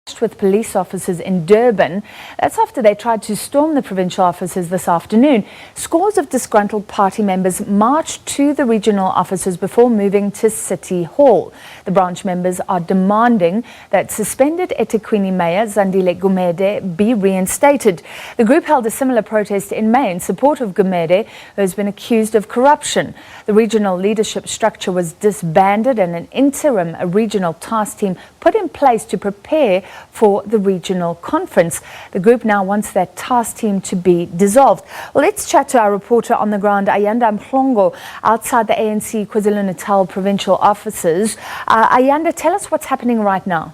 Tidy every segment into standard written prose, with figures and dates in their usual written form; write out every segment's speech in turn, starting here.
with police officers in Durban. That's after they tried to storm the provincial offices this afternoon. Scores of disgruntled party members marched to the regional offices before moving to City Hall. The branch members are demanding that suspended EThekwini Mayor Zandile Gumede be reinstated. The group held a similar protest in May in support of Gumede, who has been accused of corruption. The regional leadership structure was disbanded and an interim regional task team put in place to prepare for the regional conference. The group now wants that task team to be dissolved. Well, let's chat to our reporter on the ground, Ayanda Mhlongo, outside the ANC KwaZulu-Natal provincial offices. Ayanda, tell us what's happening right now.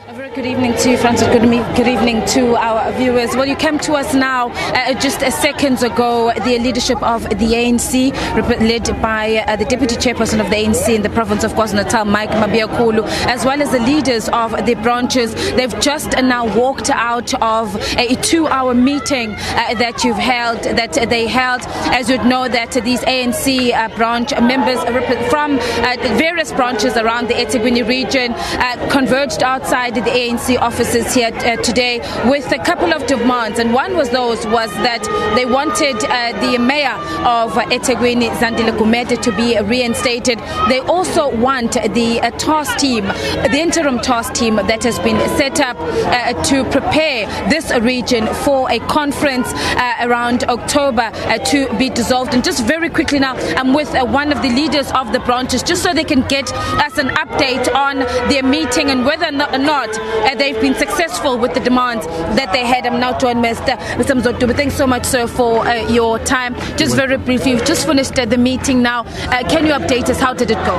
A very good evening to you, Francis. Good evening to our viewers. Well, you came to us now just seconds ago. The leadership of the ANC, led by the Deputy Chairperson of the ANC in the province of KwaZulu-Natal, Mike Mabuyakhulu, as well as the leaders of the branches, they've just now walked out of a 2-hour meeting that they held. As you'd know, that these ANC branch members from various branches around the EThekwini region converged outside the ANC offices here today with a couple of demands, and one was that they wanted the mayor of EThekwini, Zandile Gumede, to be reinstated. They also want the task team, the interim task team that has been set up to prepare this region for a conference around October to be dissolved. And just very quickly now, I'm with one of the leaders of the branches just so they can get us an update on their meeting and whether or not they've been successful with the demands that they had. I'm now joined Mr. Mzoduba. Thanks so much, sir, for your time. Just very briefly, you've just finished the meeting now. Can you update us? How did it go?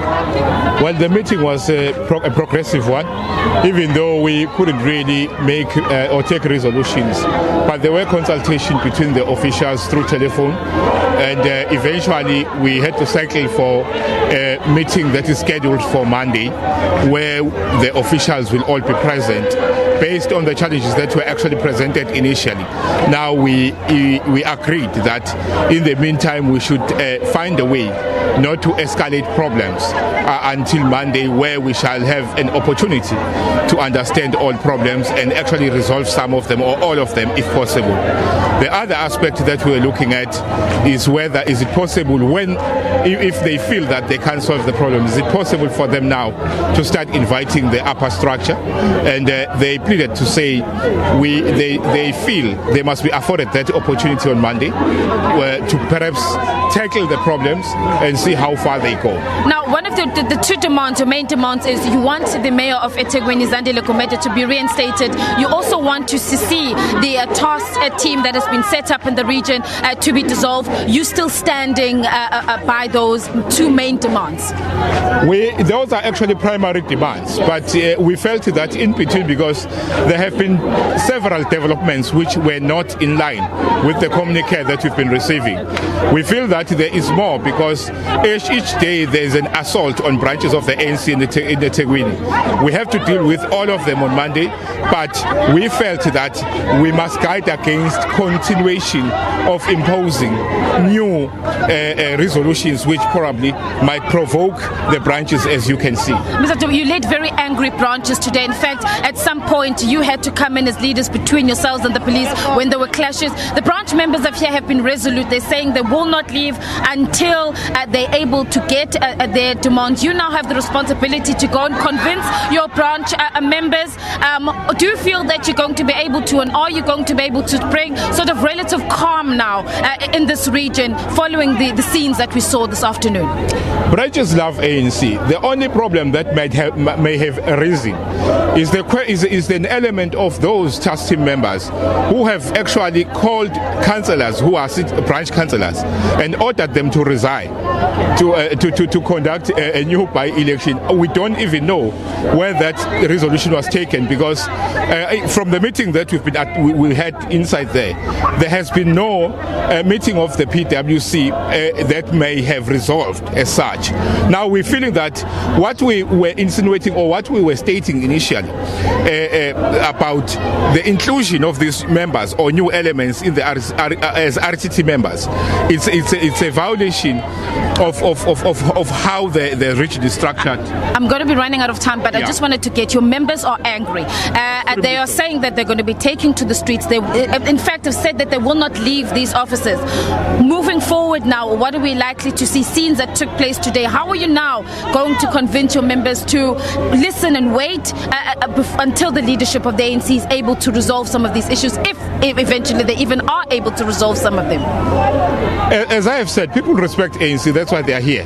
Well, the meeting was a progressive one, even though we couldn't really make or take resolutions. But there were consultations between the officials through telephone, and eventually we had to cycle for a meeting that is scheduled for Monday, where the officials will all be present based on the challenges that were actually presented initially. Now we agreed that in the meantime we should find a way not to escalate problems until Monday, where we shall have an opportunity to understand all problems and actually resolve some of them or all of them if possible. The other aspect that we're looking at is whether is it possible, if they feel that they can't solve the problem, is it possible for them now to start inviting the upper structure? And they pleaded to say they feel they must be afforded that opportunity on Monday to perhaps tackle the problems and see how far they go. Now, one of the two demands, or main demands, is you want the mayor of EThekwini, Zandile Gumede, to be reinstated. You also want to see the task team that has been set up in the region to be dissolved. You still standing by those two main demands? Those are actually primary demands, but we felt that in between, because there have been several developments which were not in line with the communique that we've been receiving. We feel that there is more, because each day there is an assault on branches of the ANC in the EThekwini. We have to deal with all of them on Monday, but we felt that we must guide against continuation of imposing new resolutions which probably might provoke the branches, as you can see. Mr. Dube, you led very angry branches today. In fact, at some point you had to come in as leaders between yourselves and the police when there were clashes. The branch members of here have been resolute. They're saying they will not leave until they're able to get their demands. You now have the responsibility to go and convince your branch members. Do you feel that you're going to be able to, and are you going to be able to bring sort of relative calm now in this region following the scenes that we saw this afternoon? Branches love ANC. The only problem that may have arisen is an element of those task team members who have actually called councillors who are branch councillors and ordered them to resign to conduct a new by-election. We don't even know where that resolution was taken, because from the meeting that we had inside there has been no meeting of the PwC that may have resolved as such. Now we're feeling that what we were insinuating, or what we were stating initially about the inclusion of these members or new elements in the as RTT members, it's a violation of how the region is structured. I'm going to be running out of time, but I just wanted to get your members are angry. They are saying that they're going to be taking to the streets. They, in fact, have said that they will not leave these offices. Moving forward now, what are we likely to see? Scenes that took place today. How are you now going to convince your members to listen and wait until the leadership of the ANC is able to resolve some of these issues, if eventually they even are able to resolve some of them? As I have said, people respect ANC. That's why they are here.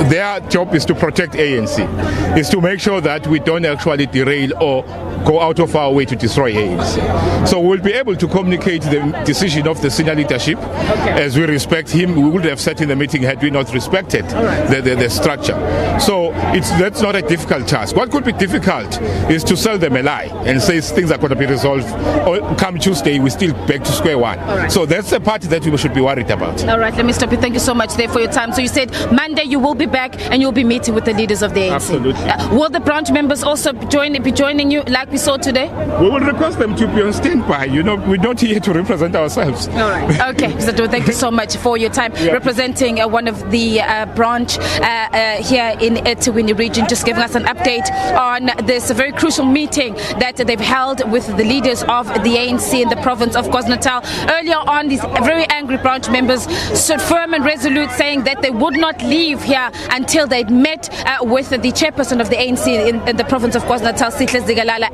Their job is to protect ANC, is to make sure that we don't actually derail or go out of our way to destroy ANC. So we'll be able to communicate the decision of the senior leadership as we respect him. We would have sat in the meeting had we not respected the structure. So that's not a difficult task. What could be difficult is to sell them a lie and say things are going to be resolved, or come Tuesday we're still back to square one. So that's the part that we should be worried about. All right, let me stop you. Thank you so much there for your time. So you said Monday you will be back and you'll be meeting with the leaders of the ANC. Absolutely. Will the branch members also be joining you like we saw today? We will request them to be on standby. You know, we're not here to represent ourselves. All right. Okay, Mr. Dube, thank you so much for your time. Representing one of the branch here in EThekwini region, just giving us an update on this very crucial meeting that they've held with the leaders of the ANC in the province of KwaZulu-Natal. Earlier on, these very angry branch members stood firm and resolute, saying that they would not leave here until they'd met with the chairperson of the ANC in the province of KwaZulu-Natal,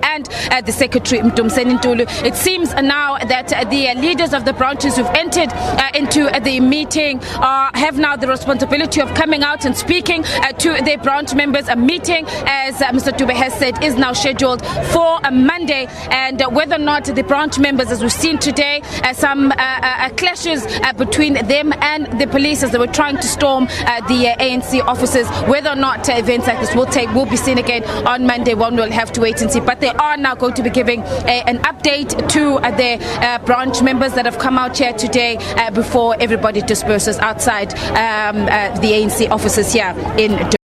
and the secretary Mdumiseni Ntuli. It seems now that the leaders of the branches who've entered into the meeting have now the responsibility of coming out and speaking to their branch members. A meeting, as Mr. Dube has said, is now scheduled for a Monday, and whether or not the branch members, as we've seen today, some clashes between them and the police as they were trying to storm the ANC offices. Whether or not events like this will be seen again on Monday, one will have to wait and see. But they are now going to be giving an update to the branch members that have come out here today before everybody disperses outside the ANC offices here in Durban.